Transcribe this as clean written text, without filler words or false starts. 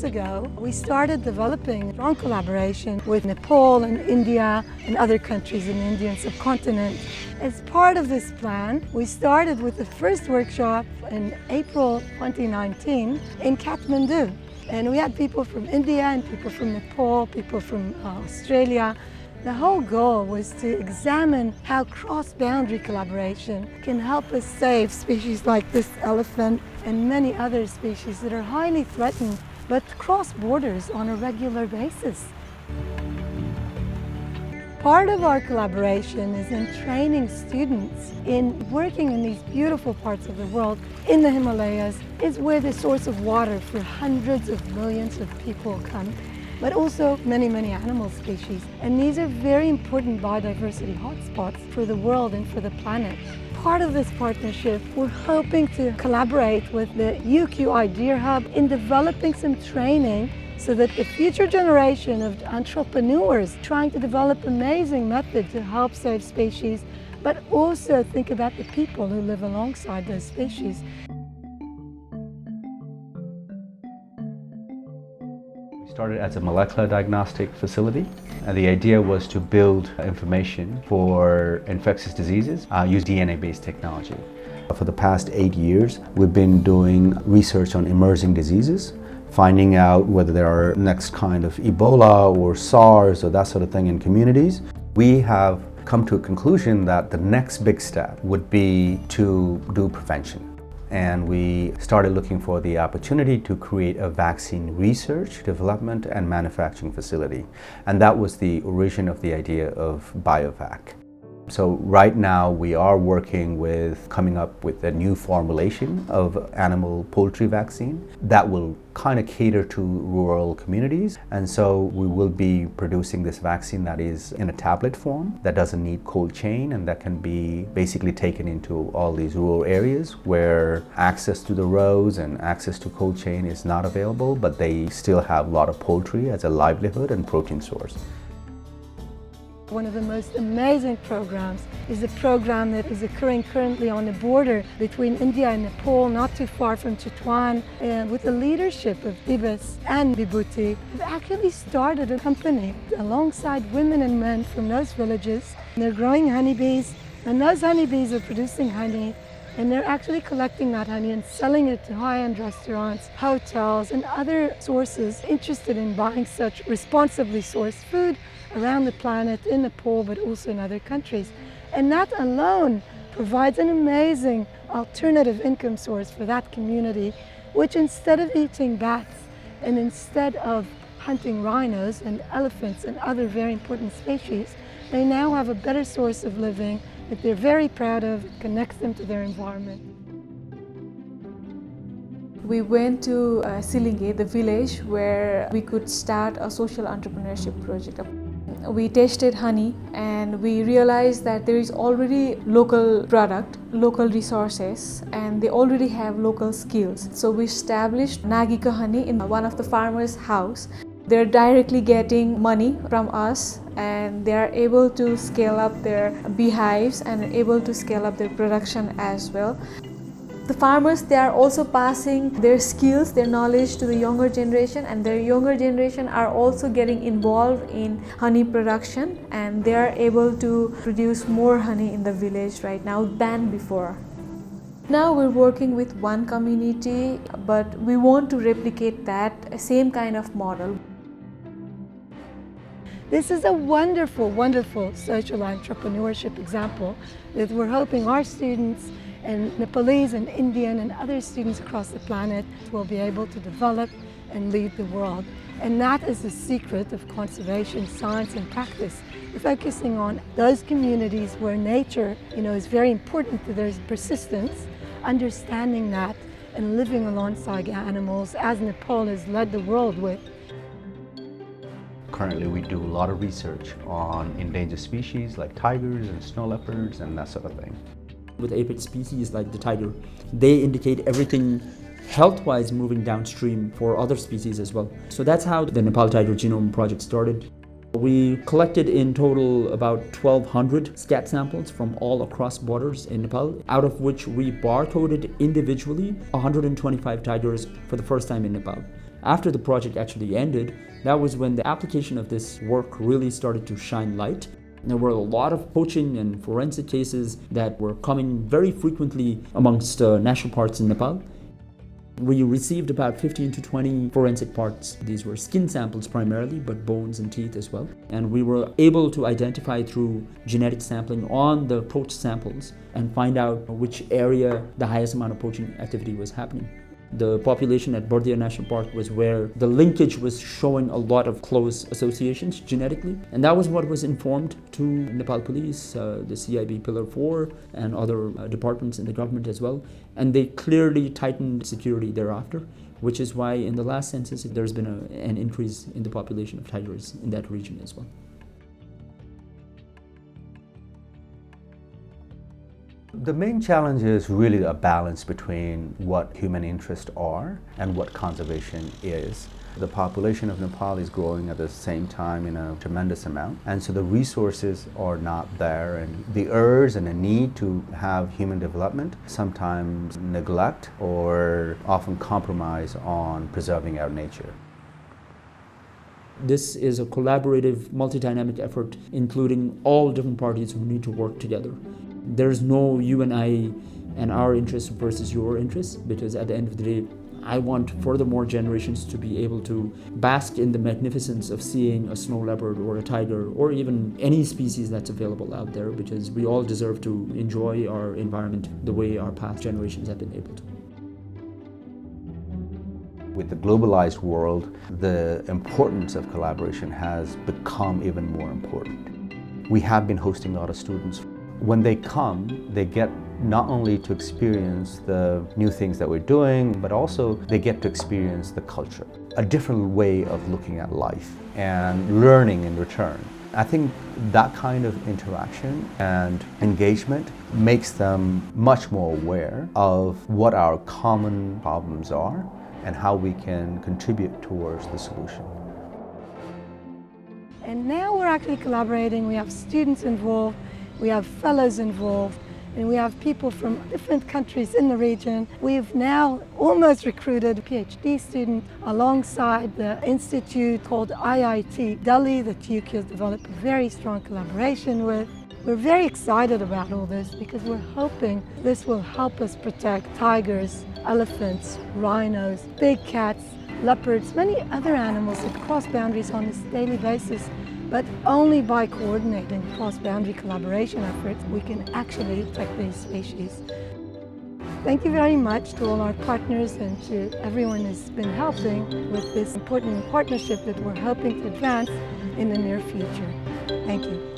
ago, we started developing strong collaboration with Nepal and India and other countries in the Indian subcontinent. As part of this plan, we started with the first workshop in April 2019 in Kathmandu. And we had people from India and people from Nepal, people from Australia. The whole goal was to examine how cross-boundary collaboration can help us save species like this elephant and many other species that are highly threatened but cross borders on a regular basis. Part of our collaboration is in training students in working in these beautiful parts of the world. In the Himalayas is where the source of water for hundreds of millions of people come, but also many animal species. And these are very important biodiversity hotspots for the world and for the planet. Part of this partnership, we're hoping to collaborate with the UQ Idea Hub in developing some training so that the future generation of entrepreneurs trying to develop amazing methods to help save species, but also think about the people who live alongside those species. Started as a molecular diagnostic facility, and the idea was to build information for infectious diseases, use DNA-based technology. For the past 8 years, we've been doing research on emerging diseases, finding out whether there are next kind of Ebola or SARS or that sort of thing in communities. We have come to a conclusion that the next big step would be to do prevention. And we started looking for the opportunity to create a vaccine research, development, and manufacturing facility. And that was the origin of the idea of BioVac. So right now we are working with coming up with a new formulation of animal poultry vaccine that will kind of cater to rural communities. And so we will be producing this vaccine that is in a tablet form, that doesn't need cold chain, and that can be basically taken into all these rural areas where access to the roads and access to cold chain is not available, but they still have a lot of poultry as a livelihood and protein source. One of the most amazing programs is a program that is occurring currently on the border between India and Nepal, not too far from Chitwan, and with the leadership of Dibesh and Vibhuti. We've actually started a company alongside women and men from those villages. They're growing honeybees, and those honeybees are producing honey, and they're actually collecting that honey and selling it to high-end restaurants, hotels, and other sources interested in buying such responsibly sourced food around the planet, in Nepal, but also in other countries. And that alone provides an amazing alternative income source for that community, which instead of eating bats and instead of hunting rhinos and elephants and other very important species, they now have a better source of living that they're very proud of. It connects them to their environment. We went to Silinge, the village where we could start a social entrepreneurship project. We tasted honey and we realized that there is already local product, local resources, and they already have local skills. So we established Nagika honey in one of the farmers' house. They're directly getting money from us, and they are able to scale up their beehives and able to scale up their production as well. The farmers, they are also passing their skills, their knowledge to the younger generation, and their younger generation are also getting involved in honey production, and they are able to produce more honey in the village right now than before. Now we're working with one community, but we want to replicate that same kind of model. This is a wonderful social entrepreneurship example that we're hoping our students and Nepalese and Indian and other students across the planet will be able to develop and lead the world. And that is the secret of conservation, science and practice. We're focusing on those communities where nature, is very important to their persistence, understanding that and living alongside animals as Nepal has led the world with. Currently we do a lot of research on endangered species like tigers and snow leopards and that sort of thing. With apex species like the tiger, they indicate everything health-wise moving downstream for other species as well. So that's how the Nepal Tiger Genome Project started. We collected in total about 1,200 scat samples from all across borders in Nepal, out of which we barcoded individually 125 tigers for the first time in Nepal. After the project actually ended, that was when the application of this work really started to shine light. There were a lot of poaching and forensic cases that were coming very frequently amongst national parks in Nepal. We received about 15 to 20 forensic parts. These were skin samples primarily, but bones and teeth as well. And we were able to identify through genetic sampling on the poached samples and find out which area the highest amount of poaching activity was happening. The population at Bardia National Park was where the linkage was showing a lot of close associations genetically. And that was what was informed to Nepal Police, the CIB Pillar 4, and other departments in the government as well. And they clearly tightened security thereafter, which is why in the last census there's been an increase in the population of tigers in that region as well. The main challenge is really a balance between what human interests are and what conservation is. The population of Nepal is growing at the same time in a tremendous amount, and so the resources are not there, and the urge and the need to have human development sometimes neglect or often compromise on preserving our nature. This is a collaborative, multi-dynamic effort, including all different parties who need to work together. There's no you and I and our interests versus your interests, because at the end of the day, I want furthermore generations to be able to bask in the magnificence of seeing a snow leopard or a tiger or even any species that's available out there, because we all deserve to enjoy our environment the way our past generations have been able to. With the globalized world, the importance of collaboration has become even more important. We have been hosting a lot of students. When they come, they get not only to experience the new things that we're doing, but also they get to experience the culture, a different way of looking at life and learning in return. I think that kind of interaction and engagement makes them much more aware of what our common problems are and how we can contribute towards the solution. And now we're actually collaborating. We have students involved, we have fellows involved, and we have people from different countries in the region. We've now almost recruited a PhD student alongside the institute called IIT Delhi that UK has developed a very strong collaboration with. We're very excited about all this because we're hoping this will help us protect tigers, elephants, rhinos, big cats, leopards, many other animals that cross boundaries on a daily basis. But only by coordinating cross-boundary collaboration efforts, we can actually protect these species. Thank you very much to all our partners and to everyone who's been helping with this important partnership that we're hoping to advance in the near future. Thank you.